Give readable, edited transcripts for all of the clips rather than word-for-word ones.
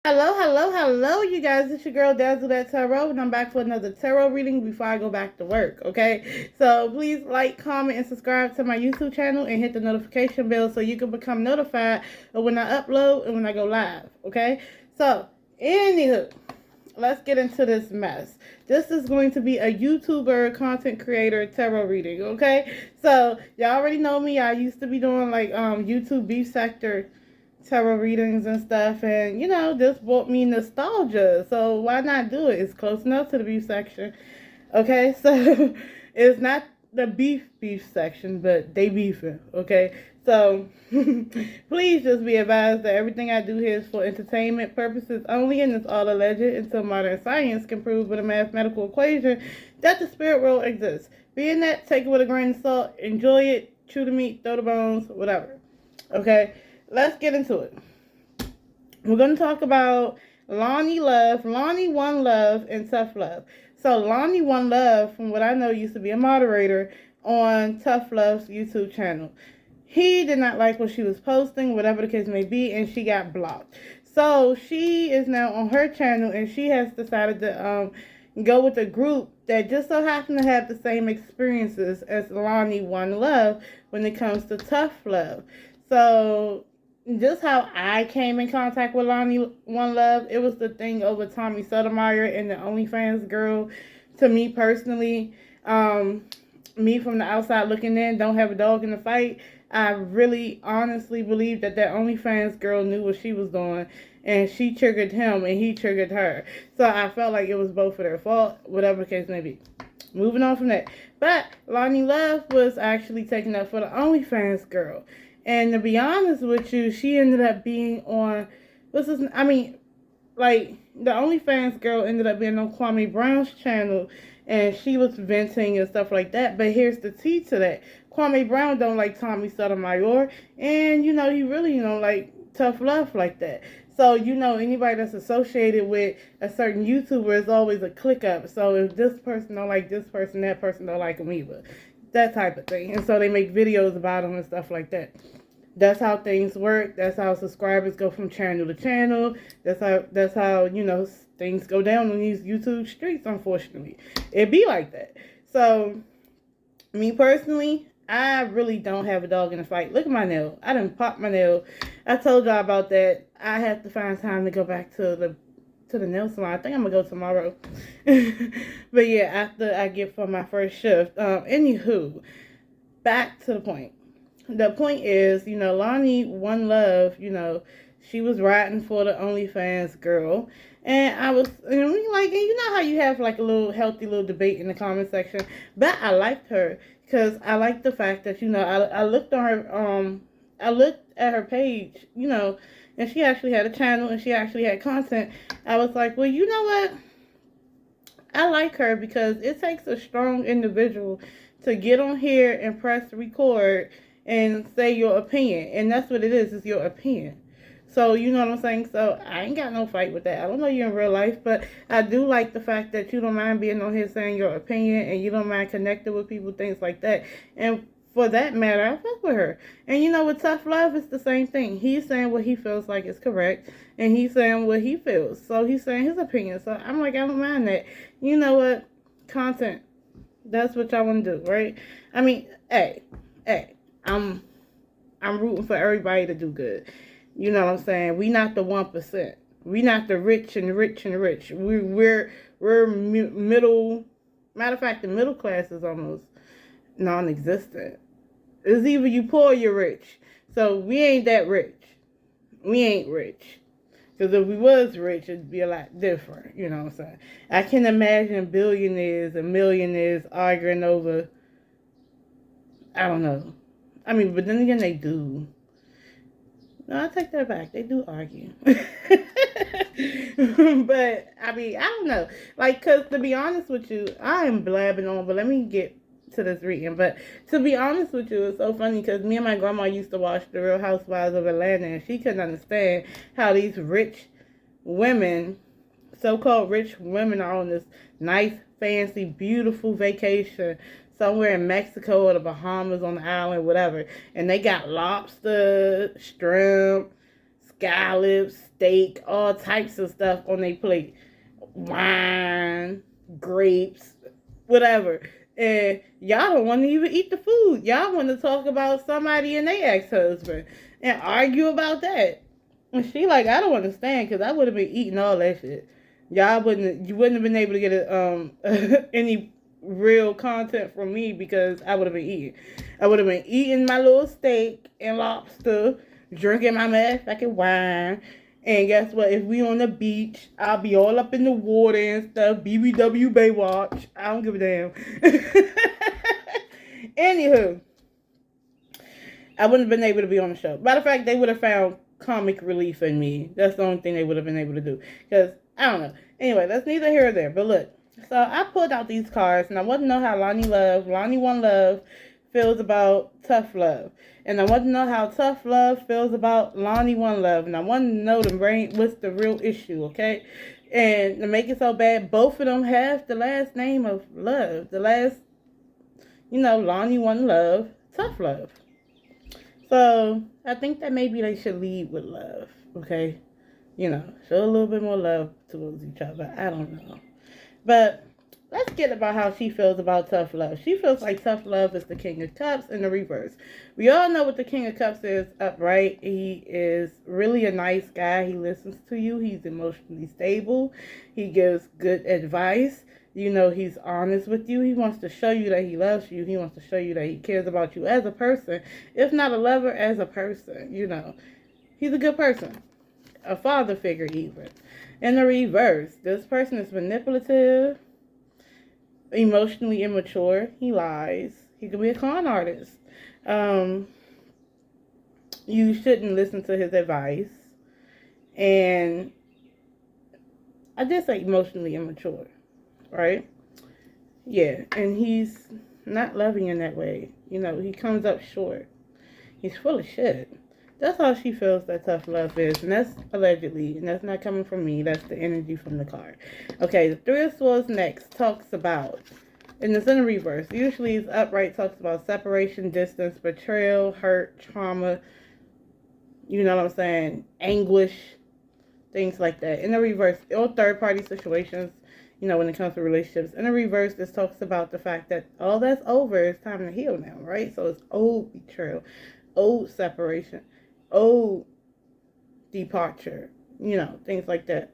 Hello, hello, hello, you guys. It's your girl Dazzle, and I'm back for another tarot reading before I go back to work, okay? So please like, comment, and subscribe to my YouTube channel and hit the notification bell so you can become notified of when I upload and when I go live, okay? So, anywho, let's get into this mess. This is going to be a YouTuber, content creator tarot reading, okay? So, y'all already know me. I used to be doing like YouTube beef sector tarot readings and stuff, and this brought me nostalgia, so why not do it? It's close enough to the beef section, okay? So it's not the beef section, but they beefing, okay? So please just be advised that everything I do here is for entertainment purposes only, and it's all alleged until modern science can prove with a mathematical equation that the spirit world exists. Being that, take it with a grain of salt, enjoy it, chew the meat, throw the bones, whatever, okay? Let's get into it. We're going to talk about LONNIE1LIVE, LONNIE1LIVE, and Tough Love. So LONNIE1LIVE, from what I know, used to be a moderator on Tough Love's YouTube channel. He did not like what she was posting, whatever the case may be, and she got blocked. So she is now on her channel, and she has decided to go with a group that just so happen to have the same experiences as LONNIE1LIVE when it comes to tough love. So just how I came in contact with LONNIE1LIVE, it was the thing over Tommy Sotomayor and the OnlyFans girl. To me personally, me from the outside looking in, don't have a dog in the fight. I really honestly believe that OnlyFans girl knew what she was doing, and she triggered him and he triggered her. So I felt like it was both of their fault, whatever the case may be. Moving on from that. But LONNIE1LIVE was actually taken up for the OnlyFans girl. And to be honest with you, she ended up being on, the OnlyFans girl ended up being on Kwame Brown's channel, and she was venting and stuff like that. But here's the tea to that. Kwame Brown don't like Tommy Sotomayor, and, he really, don't like tough love like that. So, anybody that's associated with a certain YouTuber is always a click up. So if this person don't like this person, that person don't like him either. That type of thing. And so they make videos about them and stuff like that. That's how things work. That's how subscribers go from channel to channel. That's how things go down on these YouTube streets, unfortunately. It be like that. So, me personally, I really don't have a dog in the fight. Look at my nail. I done popped my nail. I told y'all about that. I have to find time to go back to the nail salon. I think I'm gonna go tomorrow. But yeah, after I get from my first shift. Anywho, back to the point. The point is, LONNIE1LIVE, she was writing for the OnlyFans girl. And I was, and you know how you have like a little healthy little debate in the comment section. But I liked her because I liked the fact that, I looked on her, I looked at her page, and she actually had a channel and she actually had content. I was like, well, you know what? I like her because it takes a strong individual to get on here and press record and say your opinion. And that's what it is. It's your opinion. So, you know what I'm saying? So, I ain't got no fight with that. I don't know you in real life, but I do like the fact that you don't mind being on here saying your opinion and you don't mind connecting with people, things like that. And for that matter, I fuck with her. And with tough love, it's the same thing. He's saying what he feels like is correct, and he's saying what he feels. So he's saying his opinion. So I'm like, I don't mind that. You know what? Content. That's what y'all want to do, right? I mean, hey, I'm rooting for everybody to do good. You know what I'm saying? We not the 1%. We not the rich and rich and rich. We're middle. Matter of fact, the middle class is almost non-existent. It's either you poor or you're rich. So we ain't that rich. We ain't rich. Because if we was rich, it'd be a lot different. You know what I'm saying? I can imagine billionaires and millionaires arguing over, I don't know. I mean, but then again, they do. No, I take that back. They do argue. But, I mean, I don't know. Like, because to be honest with you, I am blabbing on, but let me get to this reading. But to be honest with you, it's so funny because me and my grandma used to watch The Real Housewives of Atlanta, and she couldn't understand how these rich women, so-called rich women, are on this nice, fancy, beautiful vacation somewhere in Mexico or the Bahamas on the island, whatever. And they got lobster, shrimp, scallops, steak, all types of stuff on their plate. Wine, grapes, whatever. And y'all don't want to even eat the food. Y'all want to talk about somebody and their ex-husband and argue about that. And she like, I don't understand, because I would have been eating all that shit. You wouldn't have been able to get any real content from me, because I would have been eating. I would have been eating my little steak and lobster, drinking my motherfucking wine. And guess what? If we on the beach, I'll be all up in the water and stuff. BBW Baywatch. I don't give a damn. Anywho, I wouldn't have been able to be on the show. Matter of fact, they would have found comic relief in me. That's the only thing they would have been able to do. Because, I don't know. Anyway, that's neither here or there. But look. So, I pulled out these cards. And I want to know how LONNIE1LIVE feels about tough love. And I want to know how tough love feels about LONNIE1LIVE. And I want to know what's the real issue, okay? And to make it so bad, both of them have the last name of love. The last, LONNIE1LIVE, tough love. So, I think that maybe they should lead with love, okay? Show a little bit more love towards each other. I don't know. But let's get about how she feels about tough love. She feels like tough love is the King of Cups in the reverse. We all know what the King of Cups is upright. He is really a nice guy. He listens to you. He's emotionally stable. He gives good advice. He's honest with you. He wants to show you that he loves you. He wants to show you that he cares about you as a person. If not a lover, as a person. He's a good person. A father figure even. In the reverse, this person is manipulative, emotionally immature. He lies. He could be a con artist. You shouldn't listen to his advice. And I did say emotionally immature, right? Yeah, and he's not loving in that way. He comes up short. He's full of shit. That's how she feels that tough love is. And that's allegedly. And that's not coming from me. That's the energy from the card. Okay, the Three of Swords next talks about, and it's in the reverse. Usually it's upright, talks about separation, distance, betrayal, hurt, trauma. You know what I'm saying? Anguish. Things like that. In the reverse, all third-party situations, when it comes to relationships. In the reverse, this talks about the fact that all that's over. It's time to heal now, right? So it's old betrayal, old separation, old departure, things like that.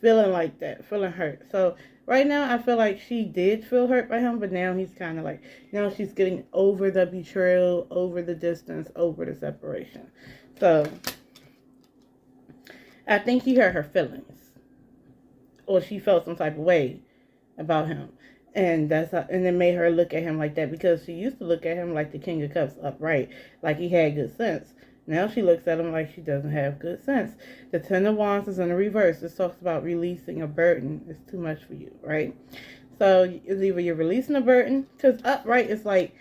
Feeling like that, feeling hurt. So right now, I feel like she did feel hurt by him, but now he's kind of like, now she's getting over the betrayal, over the distance, over the separation. So I think he hurt her feelings, or she felt some type of way about him. And and it made her look at him like that, because she used to look at him like the King of Cups upright, like he had good sense. Now she looks at him like she doesn't have good sense. The Ten of Wands is in the reverse. This talks about releasing a burden. It's too much for you, right? So it's either you're releasing a burden, because upright is like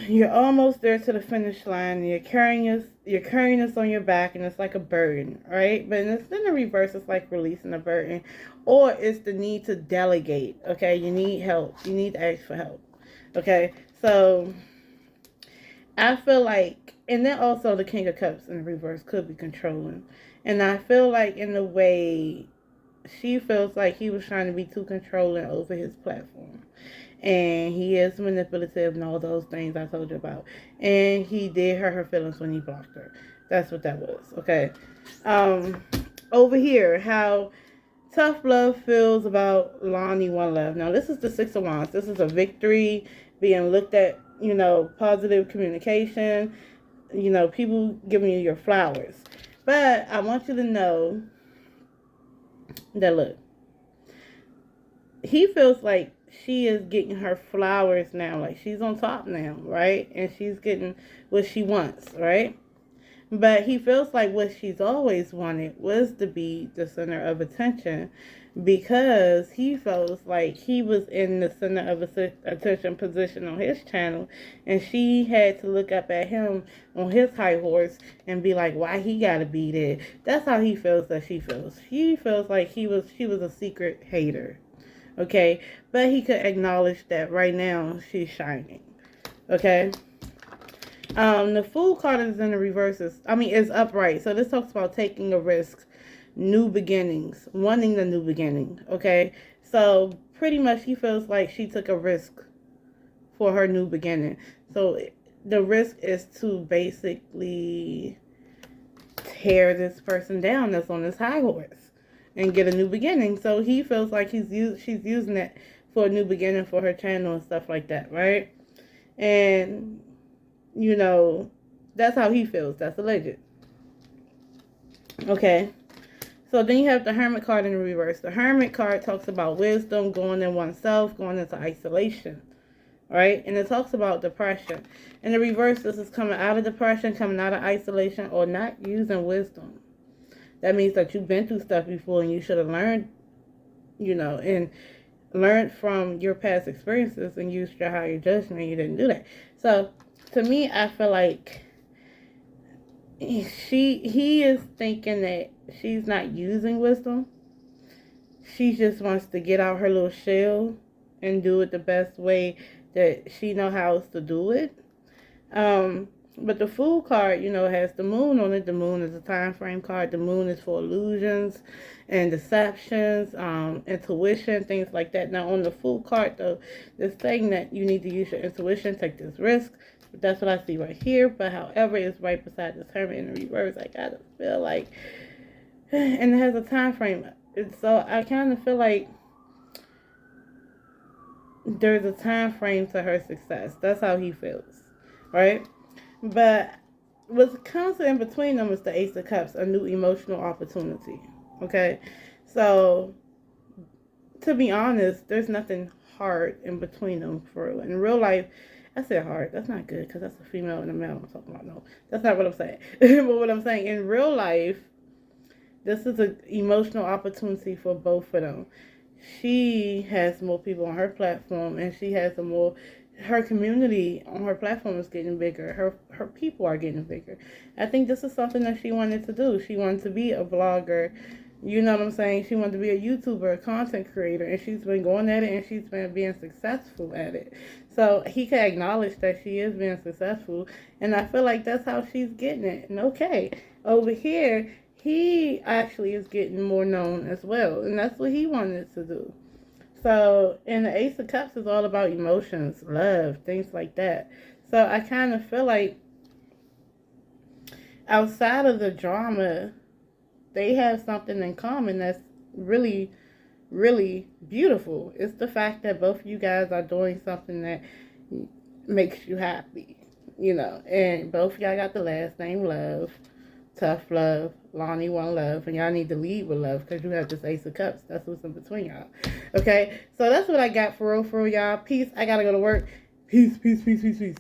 you're almost there to the finish line. And you're carrying this on your back, and it's like a burden, right? But in the reverse, it's like releasing a burden, or it's the need to delegate. Okay, you need help. You need to ask for help. Okay, so I feel like, and then also the King of Cups in the reverse could be controlling. And I feel like in the way she feels like he was trying to be too controlling over his platform. And he is manipulative and all those things I told you about. And he did hurt her feelings when he blocked her. That's what that was, okay? Over here, how tough love feels about LONNIE1LIVE. Now, this is the Six of Wands. This is a victory being looked at, positive communication, people giving you your flowers. But I want you to know that, look, he feels like she is getting her flowers now. Like, she's on top now, right? And she's getting what she wants, right? But he feels like what she's always wanted was to be the center of attention, because he feels like he was in the center of attention position on his channel, and she had to look up at him on his high horse and be like, why he gotta be there? That's how he feels that she feels. He feels like she was a secret hater. Okay, but he could acknowledge that right now she's shining. Okay, The Fool card is in the reverses. It's upright. So this talks about taking a risk, new beginnings, wanting the new beginning. Okay, so pretty much he feels like she took a risk for her new beginning. So the risk is to basically tear this person down that's on this high horse and get a new beginning. So he feels like she's using it for a new beginning for her channel and stuff like that, right? And that's how he feels. That's alleged. Okay. So then you have the Hermit card in the reverse. The Hermit card talks about wisdom, going in oneself, going into isolation. Right? And it talks about depression. In the reverse, this is coming out of depression, coming out of isolation, or not using wisdom. That means that you've been through stuff before and you should have learned, and learned from your past experiences and used your higher judgment. You didn't do that. So, to me, I feel like he is thinking that she's not using wisdom. She just wants to get out her little shell and do it the best way that she know how to do it. But the Fool card, has the moon on it. The moon is a time frame card. The moon is for illusions and deceptions, intuition, things like that. Now, on the Fool card, though, this saying that you need to use your intuition, take this risk. But that's what I see right here. But however, it's right beside this Hermit in the reverse. I gotta feel like, and it has a time frame. And so I kind of feel like there's a time frame to her success. That's how he feels, right? But what comes in between them is the Ace of Cups, a new emotional opportunity. Okay, so to be honest, there's nothing hard in between them for real. In real life, I said hard. That's not good because that's a female and a male I'm talking about. No, that's not what I'm saying. But what I'm saying, in real life, this is an emotional opportunity for both of them. She has more people on her platform, and she has her community on her platform is getting bigger. Her people are getting bigger. I think this is something that she wanted to do. She wanted to be a vlogger. You know what I'm saying? She wanted to be a YouTuber, a content creator, and she's been going at it, and she's been being successful at it. So he can acknowledge that she is being successful, and I feel like that's how she's getting it. And okay, over here, he actually is getting more known as well, and that's what he wanted to do. So, and the Ace of Cups is all about emotions, love, things like that. So I kind of feel like outside of the drama, they have something in common that's really, really beautiful. It's the fact that both of you guys are doing something that makes you happy, and both of y'all got the last name Love. Tough love, LONNIE1LIVE, and y'all need to lead with love because you have this Ace of Cups. That's what's in between y'all. Okay, so that's what I got for real, y'all. Peace. I gotta go to work. Peace, peace, peace, peace, peace.